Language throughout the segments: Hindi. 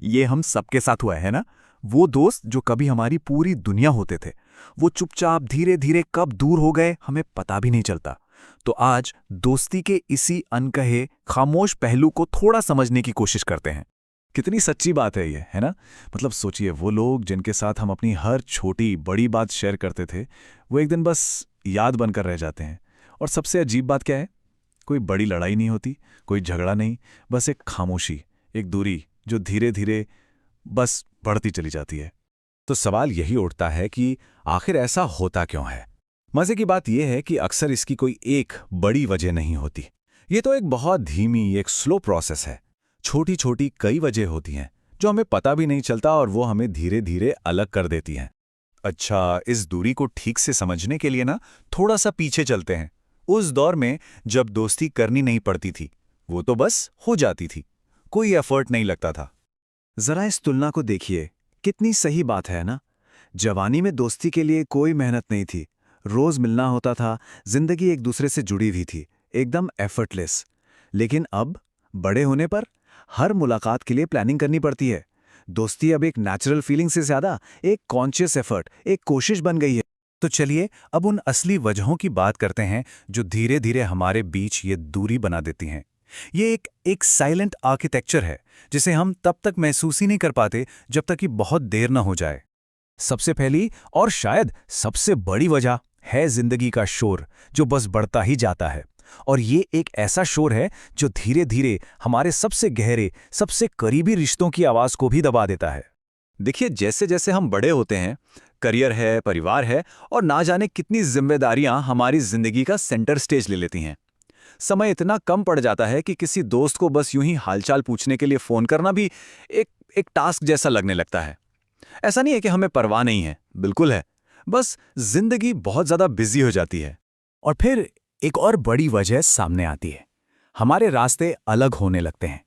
ये हम सबके साथ हुआ है ना। वो दोस्त जो कभी हमारी पूरी दुनिया होते थे, वो चुपचाप धीरे धीरे कब दूर हो गए हमें पता भी नहीं चलता। तो आज दोस्ती के इसी अनकहे खामोश पहलू को थोड़ा समझने की कोशिश करते हैं। कितनी सच्ची बात है ये, है ना। मतलब सोचिए, वो लोग जिनके साथ हम अपनी हर छोटी बड़ी बात शेयर करते थे, वो एक दिन बस याद बनकर रह जाते हैं। और सबसे अजीब बात क्या है, कोई बड़ी लड़ाई नहीं होती, कोई झगड़ा नहीं, बस एक खामोशी, एक दूरी जो धीरे धीरे बस बढ़ती चली जाती है। तो सवाल यही उठता है कि आखिर ऐसा होता क्यों है। मजे की बात यह है कि अक्सर इसकी कोई एक बड़ी वजह नहीं होती। ये तो एक बहुत धीमी, एक स्लो प्रोसेस है। छोटी छोटी कई वजह होती हैं जो हमें पता भी नहीं चलता और वो हमें धीरे धीरे अलग कर देती हैं। अच्छा, इस दूरी को ठीक से समझने के लिए ना थोड़ा सा पीछे चलते हैं। उस दौर में जब दोस्ती करनी नहीं पड़ती थी, वो तो बस हो जाती थी, कोई एफर्ट नहीं लगता था। जरा इस तुलना को देखिए, कितनी सही बात है ना। जवानी में दोस्ती के लिए कोई मेहनत नहीं थी, रोज मिलना होता था, जिंदगी एक दूसरे से जुड़ी हुई थी, एकदम एफर्टलेस। लेकिन अब बड़े होने पर हर मुलाकात के लिए प्लानिंग करनी पड़ती है। दोस्ती अब एक नेचुरल फीलिंग से ज्यादा एक कॉन्शियस एफर्ट, एक कोशिश बन गई है। तो चलिए अब उन असली वजहों की बात करते हैं जो धीरे धीरे हमारे बीच ये दूरी बना देती हैं। ये एक साइलेंट आर्किटेक्चर है जिसे हम तब तक महसूस ही नहीं कर पाते जब तक कि बहुत देर न हो जाए। सबसे पहली और शायद सबसे बड़ी वजह है जिंदगी का शोर, जो बस बढ़ता ही जाता है। और ये एक ऐसा शोर है जो धीरे धीरे हमारे सबसे गहरे, सबसे करीबी रिश्तों की आवाज को भी दबा देता है। देखिए, जैसे जैसे हम बड़े होते हैं, करियर है, परिवार है और ना जाने कितनी जिम्मेदारियां हमारी जिंदगी का सेंटर स्टेज ले लेती हैं, समय इतना कम पड़ जाता है कि किसी दोस्त को बस यूं ही हालचाल पूछने के लिए फोन करना भी एक टास्क जैसा लगने लगता है। ऐसा नहीं है कि हमें परवाह नहीं है, बिल्कुल है, बस जिंदगी बहुत ज्यादा बिजी हो जाती है। और फिर एक और बड़ी वजह सामने आती है, हमारे रास्ते अलग होने लगते हैं।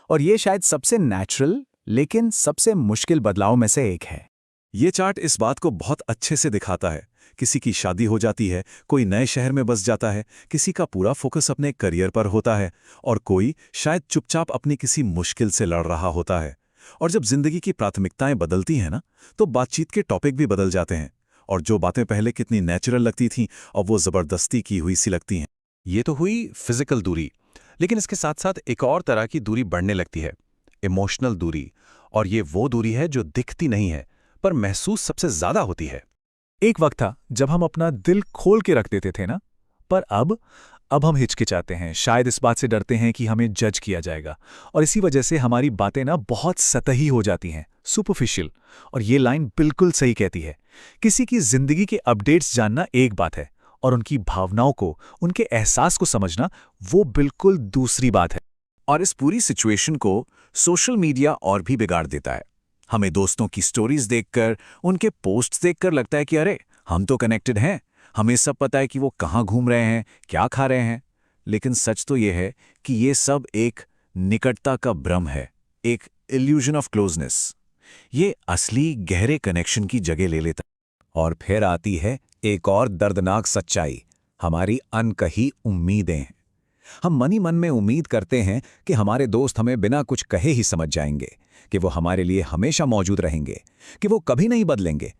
और ये शायद सबसे नेचुरल लेकिन सबसे मुश्किल बदलाव में से एक है। ये चार्ट इस बात को बहुत अच्छे से दिखाता है। किसी की शादी हो जाती है, कोई नए शहर में बस जाता है, किसी का पूरा फोकस अपने करियर पर होता है और कोई शायद चुपचाप अपनी किसी मुश्किल से लड़ रहा होता है। और जब जिंदगी की प्राथमिकताएं बदलती हैं ना, तो बातचीत के टॉपिक भी बदल जाते हैं और जो बातें पहले कितनी नेचुरल लगती थीं अब वो जबरदस्ती की हुई सी लगती हैं। ये तो हुई फिजिकल दूरी, लेकिन इसके साथ साथ एक और तरह की दूरी बढ़ने लगती है, इमोशनल दूरी। और ये वो दूरी है जो दिखती नहीं है पर महसूस सबसे ज्यादा होती है। एक वक्त था जब हम अपना दिल खोल के रख देते थे ना, पर अब हम हिचकिचाते हैं, शायद इस बात से डरते हैं कि हमें जज किया जाएगा। और इसी वजह से हमारी बातें ना बहुत सतही हो जाती हैं, सुपरफिशियल। और ये लाइन बिल्कुल सही कहती है, किसी की जिंदगी के अपडेट्स जानना एक बात है और उनकी भावनाओं को, उनके एहसास को समझना वो बिल्कुल दूसरी बात है। और इस पूरी सिचुएशन को सोशल मीडिया और भी बिगाड़ देता है। हमें दोस्तों की स्टोरीज देखकर, उनके पोस्ट्स देखकर लगता है कि अरे हम तो कनेक्टेड हैं, हमें सब पता है कि वो कहाँ घूम रहे हैं, क्या खा रहे हैं। लेकिन सच तो ये है कि ये सब एक निकटता का भ्रम है, एक इल्यूजन ऑफ क्लोजनेस। ये असली गहरे कनेक्शन की जगह ले लेता। और फिर आती है एक और दर्दनाक सच्चाई, हमारी अनकही उम्मीदें। हम मन ही मन में उम्मीद करते हैं कि हमारे दोस्त हमें बिना कुछ कहे ही समझ जाएंगे, कि वो हमारे लिए हमेशा मौजूद रहेंगे, कि वो कभी नहीं बदलेंगे।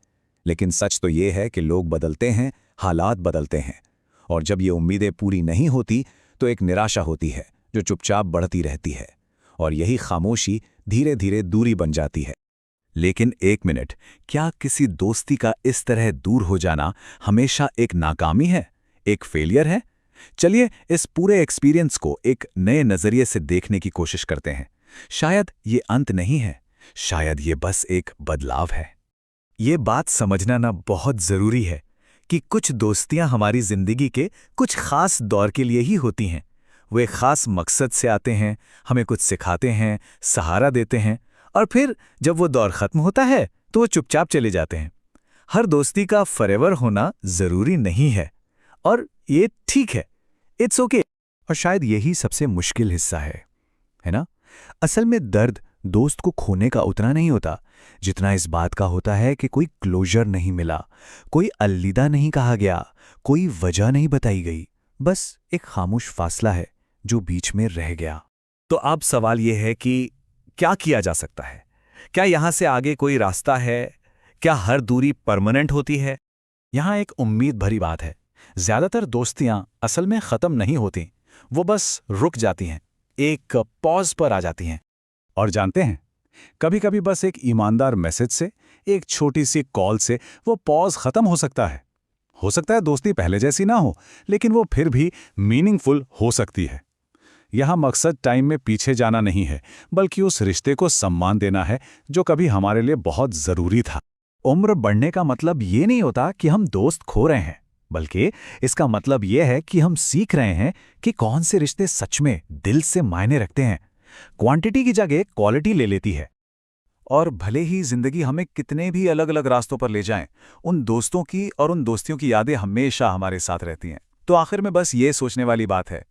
लेकिन सच तो ये है कि लोग बदलते हैं, हालात बदलते हैं। और जब ये उम्मीदें पूरी नहीं होती तो एक निराशा होती है जो चुपचाप बढ़ती रहती है। और यही खामोशी धीरे धीरे दूरी बन जाती है। लेकिन एक मिनट, क्या किसी दोस्ती का इस तरह दूर हो जाना हमेशा एक नाकामी है, एक फेलियर है? चलिए इस पूरे एक्सपीरियंस को एक नए नजरिए से देखने की कोशिश करते हैं। शायद ये अंत नहीं है, शायद ये बस एक बदलाव है। ये बात समझना ना बहुत जरूरी है कि कुछ दोस्तियां हमारी जिंदगी के कुछ खास दौर के लिए ही होती हैं। वे खास मकसद से आते हैं, हमें कुछ सिखाते हैं, सहारा देते हैं, और फिर जब वो दौर खत्म होता है तो वो चुपचाप चले जाते हैं। हर दोस्ती का फॉरएवर होना जरूरी नहीं है और ये ठीक है, इट्स ओके। और शायद यही सबसे मुश्किल हिस्सा है ना। असल में दर्द दोस्त को खोने का उतना नहीं होता जितना इस बात का होता है कि कोई क्लोजर नहीं मिला, कोई अलविदा नहीं कहा गया, कोई वजह नहीं बताई गई, बस एक खामोश फासला है जो बीच में रह गया। तो अब सवाल यह है कि क्या किया जा सकता है? क्या यहाँ से आगे कोई रास्ता है? क्या हर दूरी परमानेंट होती है? यहाँ एक उम्मीद भरी बात है। ज्यादातर दोस्तियां असल में खत्म नहीं होती, वो बस रुक जाती हैं, एक पॉज पर आ जाती हैं। और जानते हैं, कभी-कभी बस एक ईमानदार मैसेज से, एक छोटी सी कॉल से वो पॉज खत्म हो सकता है। हो सकता है दोस्ती पहले जैसी ना हो, लेकिन वो फिर भी मीनिंगफुल हो सकती है। यहाँ मकसद टाइम में पीछे जाना नहीं है, बल्कि उस रिश्ते को सम्मान देना है जो कभी हमारे लिए बहुत जरूरी था। उम्र बढ़ने का मतलब ये नहीं होता कि हम दोस्त खो रहे हैं, बल्कि इसका मतलब ये है कि हम सीख रहे हैं कि कौन से रिश्ते सच में दिल से मायने रखते हैं। क्वांटिटी की जगह क्वालिटी ले लेती है। और भले ही जिंदगी हमें कितने भी अलग अलग रास्तों पर ले जाएं, उन दोस्तों की और उन दोस्तियों की यादें हमेशा हमारे साथ रहती हैं। तो आखिर में बस ये सोचने वाली बात है